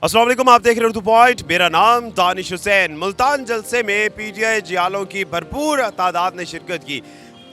अस्सलाम वालेकुम, आप देख रहे हो उर्दू पॉइंट। मेरा नाम दानिश हुसैन। मुल्तान जलसे में पीटीआई जियालों की भरपूर तादाद ने शिरकत की,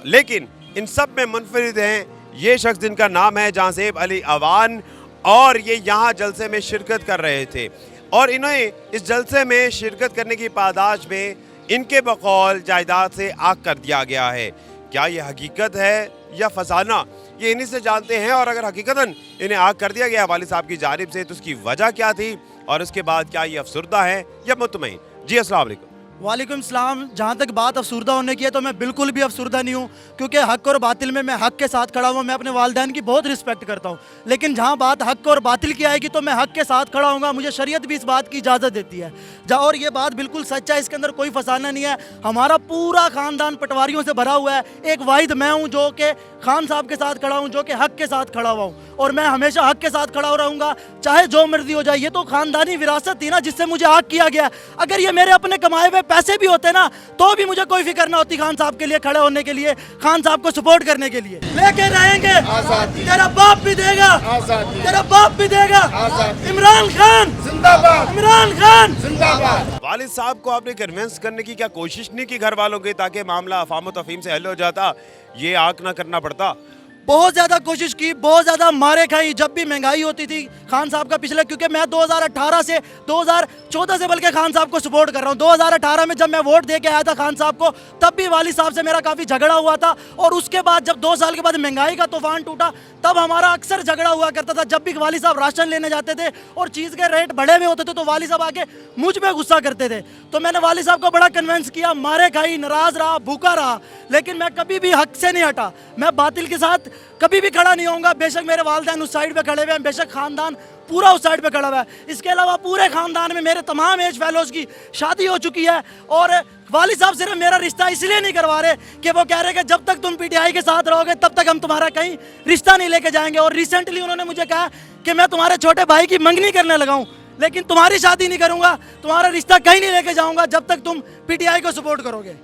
लेकिन इन सब में मुनफरिद हैं ये शख्स जिनका नाम है जहांसेब अली अवान, और ये यहाँ जलसे में शिरकत कर रहे थे और इन्हें इस जलसे में शिरकत करने की पादाश में इनके बकौल जायदाद से आग कर दिया गया है। क्या ये हकीकत है या फसाना, ये इन्हीं से जानते हैं। और अगर हकीकतन इन्हें आग कर दिया गया वालिद साहब की जानिब से तो उसकी वजह क्या थी और उसके बाद क्या ये अफसुर्दा है या मुतमईन। जी अस्सलाम वालेकुम। वालेकुम सलाम। जहाँ तक बात अफसुर्दा होने की है तो मैं बिल्कुल भी अफसुर्दा नहीं हूँ, क्योंकि हक और बातिल में मैं हक के साथ खड़ा हुआ। मैं अपने वालिदैन की बहुत रिस्पेक्ट करता हूँ, लेकिन जहाँ बात हक और बातिल की आएगी तो मैं हक के साथ खड़ा हूँगा। मुझे शरीयत भी इस बात की इजाज़त देती है और ये बात बिल्कुल सच है, इसके अंदर कोई फसाना नहीं है। हमारा पूरा ख़ानदान पटवारियों से भरा हुआ है। एक वाहिद मैं हूँ जो कि खान साहब के साथ खड़ा हूँ, जो कि हक के साथ खड़ा हुआ हूँ, और मैं हमेशा हक के साथ खड़ा रहूँगा, चाहे जो मर्जी हो जाए। ये तो ख़ानदानी विरासत थी ना जिससे मुझे आग किया गया। अगर ये मेरे अपने कमाए हुए पैसे भी होते ना तो भी मुझे कोई फिक्र ना होती खान साहब के लिए खड़े होने के लिए, खान साहब को सपोर्ट करने के लिए। लेके रहेंगे, तेरा बाप भी देगा, तेरा बाप भी देगा। इमरान खान जिंदाबाद, इमरान खान जिंदाबाद। वालिद साहब को आपने कन्विंस करने की क्या कोशिश नहीं की घर वालों की, ताकि मामला अफाम तफहीम से हल हो जाता, ये आग ना करना पड़ता? बहुत ज़्यादा कोशिश की, बहुत ज़्यादा मारे खाई। जब भी महंगाई होती थी खान साहब का पिछले, क्योंकि मैं 2018 से 2014 से बल्कि खान साहब को सपोर्ट कर रहा हूँ। 2018 में जब मैं वोट दे के आया था खान साहब को, तब भी वालिद साहब से मेरा काफ़ी झगड़ा हुआ था, और उसके बाद जब 2 साल के बाद महंगाई का तूफान टूटा तब हमारा अक्सर झगड़ा हुआ करता था। जब भी वालिद साहब राशन लेने जाते थे और चीज़ के रेट बढ़े हुए होते थे तो वालिद साहब आके मुझ पर गुस्सा करते थे। तो मैंने वालिद साहब को बड़ा कन्विंस किया, मारे खाई, नाराज़ रहा, भूखा रहा, लेकिन मैं कभी भी हक से नहीं हटा। मैं बातिल के साथ कभी भी खड़ा नहीं होऊंगा। बेशक मेरे वालिदैन उस साइड पे खड़े हुए हैं, बेशक खानदान पूरा उस साइड पे खड़ा हुआ है। इसके अलावा पूरे खानदान में मेरे तमाम एज फेलोज की शादी हो चुकी है, और वालिद साहब सिर्फ मेरा रिश्ता इसलिए नहीं करवा रहे कि वो कह रहे कि जब तक तुम पीटीआई के साथ रहोगे तब तक हम तुम्हारा कहीं रिश्ता नहीं लेके जाएंगे। और रिसेंटली उन्होंने मुझे कहा कि मैं तुम्हारे छोटे भाई की मंगनी करने लगा हूँ, लेकिन तुम्हारी शादी नहीं करूँगा, तुम्हारा रिश्ता कहीं नहीं लेके जाऊँगा जब तक तुम पीटीआई को सपोर्ट करोगे।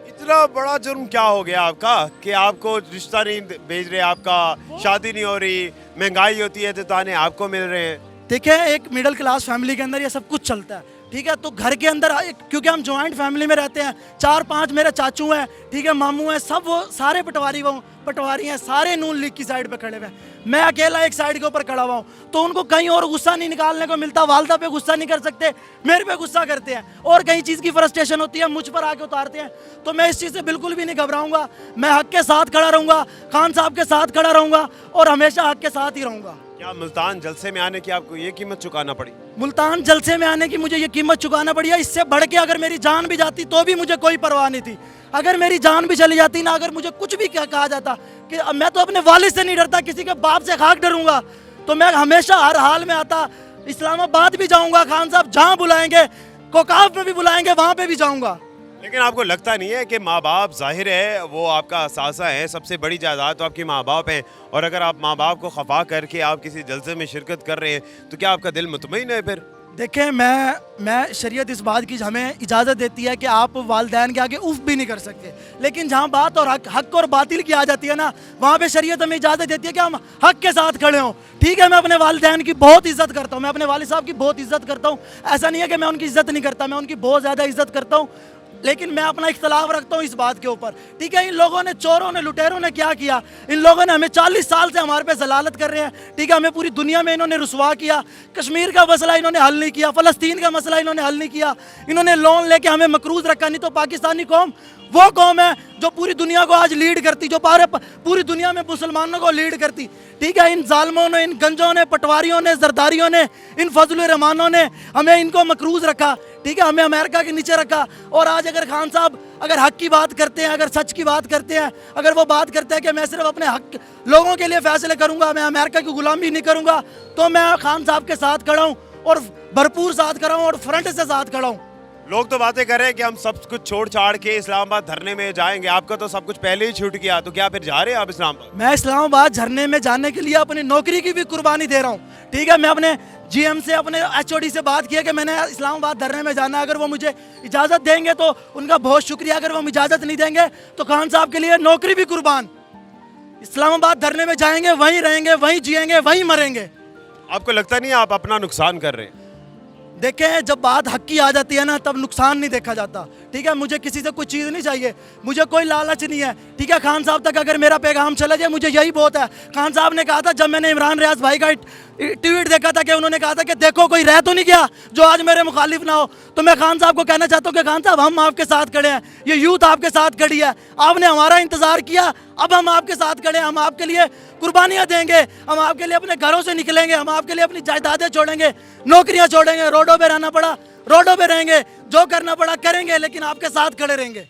इतना बड़ा जुर्म क्या हो गया आपका कि आपको रिश्ता नहीं भेज रहे, आपका शादी नहीं हो रही, महंगाई होती है तो ताने आपको मिल रहे हैं? देखिए, एक मिडिल क्लास फैमिली के अंदर ये सब कुछ चलता है, ठीक है। तो घर के अंदर क्योंकि हम जॉइंट फैमिली में रहते हैं, 4-5 मेरे चाचू हैं, ठीक है, मामू हैं, सब वो सारे पटवारी हैं, सारे नून लीग की साइड पे खड़े हुए हैं। मैं अकेला एक साइड के ऊपर खड़ा हुआ हूँ, तो उनको कहीं और गुस्सा नहीं निकालने को मिलता। वालदा पे गुस्सा नहीं कर सकते, मेरे पे गुस्सा करते हैं, और कहीं चीज़ की फ्रस्ट्रेशन होती है मुझ पर आके उतारते हैं। तो मैं इस चीज़ से बिल्कुल भी नहीं घबराऊंगा। मैं हक के साथ खड़ा रहूँगा, खान साहब के साथ खड़ा रहूँगा, और हमेशा हक के साथ ही रहूँगा। क्या मुल्तान जलसे में आने की आपको ये कीमत चुकाना पड़ी? मुल्तान जलसे में आने की मुझे ये कीमत चुकाना पड़ी है। इससे बढ़ के अगर मेरी जान भी जाती तो भी मुझे कोई परवाह नहीं थी। अगर मेरी जान भी चली जाती ना, अगर मुझे कुछ भी कहा जाता कि मैं तो अपने वालिद से नहीं डरता, किसी के बाप से खाक डरूंगा, तो मैं हमेशा हर हाल में आता। इस्लामाबाद भी जाऊंगा, खान साहब जहाँ बुलाएंगे, कोकाफ में भी बुलाएंगे, वहाँ पे भी जाऊंगा। लेकिन आपको लगता नहीं है कि माँ बाप, जाहिर है वो आपका असासा है, सबसे बड़ी जायदाद तो आपके माँ बाप हैं, और अगर आप माँ बाप को खफा करके आप किसी जलसे में शिरकत कर रहे हैं तो क्या आपका दिल मुतमईन है? फिर देखें, मैं शरीयत इस बात की हमें इजाज़त देती है कि आप वालिदैन के आगे उफ भी नहीं कर सकते, लेकिन जहाँ बात और हक और बातिल की आ जाती है ना, वहाँ पे शरीयत हमें इजाज़त देती है कि हम हक के साथ खड़े हों। ठीक है, मैं अपने वालिदैन की बहुत इज्जत करता हूँ, मैं अपने वालिद साहब की बहुत इज्जत करता हूँ। ऐसा नहीं है कि मैं उनकी इज्जत नहीं करता, मैं उनकी बहुत ज़्यादा इज्जत करता हूँ, लेकिन मैं अपना इख्तलाफ रखता हूँ इस बात के ऊपर। ठीक है, इन लोगों ने, चोरों ने, लुटेरों ने क्या किया? इन लोगों ने हमें 40 साल से हमारे पे जलालत कर रहे हैं, ठीक है, हमें पूरी दुनिया में इन्होंने रुसवा किया। कश्मीर का मसला इन्होंने हल नहीं किया, फ़लस्तीन का मसला इन्होंने हल नहीं किया, इन्होंने लोन लेके हमें मकरूज रखा। नहीं तो पाकिस्तानी कौम वो कौम है जो पूरी दुनिया को आज लीड करती, जो पूरी दुनिया में मुसलमानों को लीड करती। ठीक है, इन जालमों ने, इन गंजों ने, पटवारियों ने, जरदारियों ने, इन फजलुर रहमानों ने हमें इनको मकरूज रखा, ठीक है, हमें अमेरिका के नीचे रखा। और आज अगर खान साहब अगर हक की बात करते हैं, अगर सच की बात करते हैं, अगर वो बात करते हैं कि मैं सिर्फ अपने हक लोगों के लिए फैसले करूंगा, मैं अमेरिका की गुलामी नहीं करूंगा, तो मैं खान साहब के साथ खड़ा हूँ, और भरपूर साथ खड़ा हूँ, और फ्रंट से साथ खड़ा हूँ। लोग तो बातें कर रहे हैं कि हम सब कुछ छोड़ छाड़ के इस्लामाबाद धरने में जाएंगे, आपका तो सब कुछ पहले ही छूट गया, तो क्या फिर जा रहे हैं आप इस्लामाबाद? मैं इस्लामाबाद झरने में जाने के लिए अपनी नौकरी की भी कुर्बानी दे रहा हूँ। ठीक है, मैं अपने जीएम से, अपने एचओडी से बात किया कि मैंने इस्लामाबाद धरने में जाना, अगर वो मुझे इजाज़त देंगे तो उनका बहुत शुक्रिया, अगर वो इजाज़त नहीं देंगे तो खान साहब के लिए नौकरी भी कुर्बान। इस्लामाबाद धरने में जाएंगे, वहीं रहेंगे, वहीं जिएंगे, वहीं मरेंगे। आपको लगता नहीं आप अपना नुकसान कर रहे हैं? देखें, जब बात हक की आ जाती है ना, तब नुकसान नहीं देखा जाता। ठीक है, मुझे किसी से कोई चीज़ नहीं चाहिए, मुझे कोई लालच नहीं है। ठीक है, खान साहब तक अगर मेरा पैगाम चला जाए मुझे यही बहुत है। खान साहब ने कहा था, जब मैंने इमरान रियाज भाई का ट्वीट देखा था कि उन्होंने कहा था कि देखो कोई रह तो नहीं गया जो आज मेरे मुखालिफ ना हो, तो मैं खान साहब को कहना चाहता हूँ कि खान साहब, हम आपके साथ खड़े हैं, ये यूथ आपके साथ खड़ी है, आपने हमारा इंतज़ार किया, अब हम आपके साथ खड़े हैं, हम आपके लिए कुर्बानियाँ देंगे, हम आपके लिए अपने घरों से निकलेंगे, हम आपके लिए अपनी जायदादें छोड़ेंगे, नौकरियाँ छोड़ेंगे, रोडों पे रहना पड़ा रोडों पे रहेंगे, जो करना पड़ा करेंगे, लेकिन आपके साथ खड़े रहेंगे।